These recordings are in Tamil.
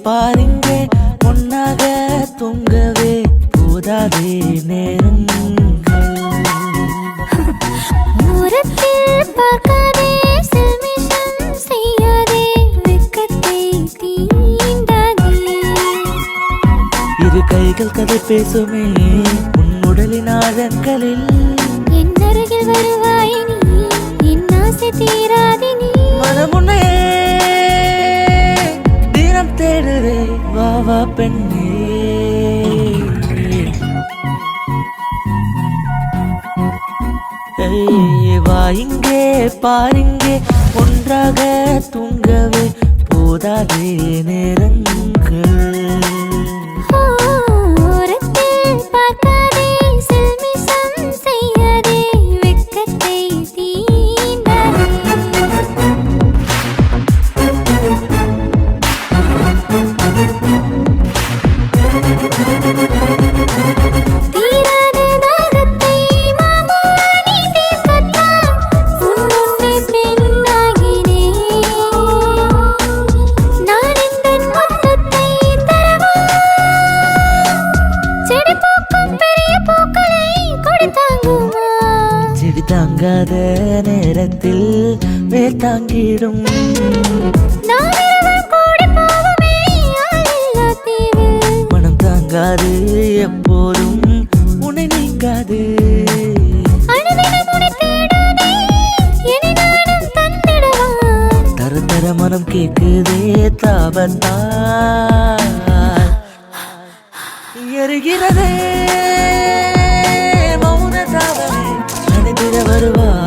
பாருங்க ஒன்னாக தூங்கவே போதாதே நேரங்கள் தூரத்தில் பார்க்காதே செல்மிஷம் செய்யாதே வெட்கத்தை தீண்டாதே இரு கைகள் கதை பேசுமே உன் உடலின் ஆழங்களில் என் அருகில் வருவாய் நீ என் ஆசை தீராதே நீ மனமுன்னே தினம் தேடுதே வா வா பெண்ணே வா இங்கே பாருங்கே ஒன்றாக தூங்கவே போதாதே நேரங்கள் ஓரத்தில் பார்க்காதே செல்மிஷம் செய்யாதே வெட்கத்தை தீண்டாதே தீராத தாகத்தை மாமா நீ தீர்க்கத்தான் உன்னுன்னே பெண்ணாகினேன் நான் எந்தன் மொத்தத்தை தரவா செடி பூக்கும் பெரிய பூக்களை கொடி தாங்குமா செடி தாங்காத நேரத்தில் வேர் தாங்கிடும் நான் இருவர் கூடி போவோமே ஆளில்லா தீவில் மனம் தாங்காது எப்போதும் உன்னை நீங்காது அனுதினம் உன்னை தேடாதே இனி நானும் தந்திடவா தர தர மனம் கேக்குதே தாபத்தால் எரிகிறதே மௌன தாவரே அணிந்திட வருவாய்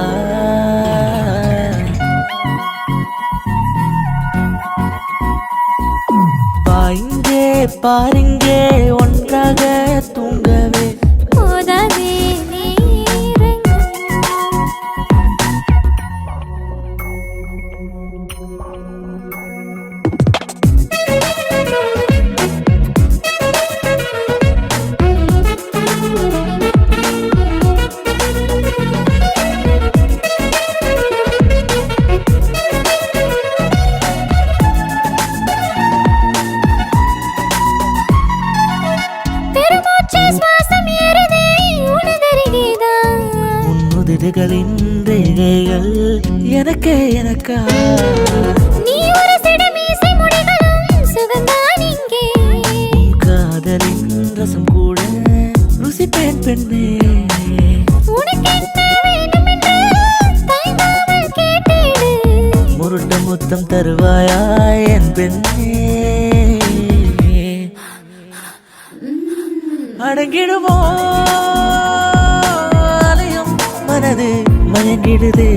இங்கே பாருங்கே ஒன்றாக தூங்கவே போதாதே நேரங்கள் பெருமூச்சு சுவாசம் ஏறுதே உனதருகேதான் உன்னுதிர்களின் ரேகைகள் எனக்கே எனக்கா நீ ஒரு சிடு மீசை முடிகளும் சுகந்தான் இங்கே உன் காதலின் ரசம் கூட ருசிப்பேன் பெண்ணே உனக்கு என்ன வேண்டும் என்று தயங்காமல் கேட்டிடு முருட்ட முத்தம் தருவாயா என் பெண்ணே அடங்கிடுமோ அலையும் மனது மயங்கிடுதே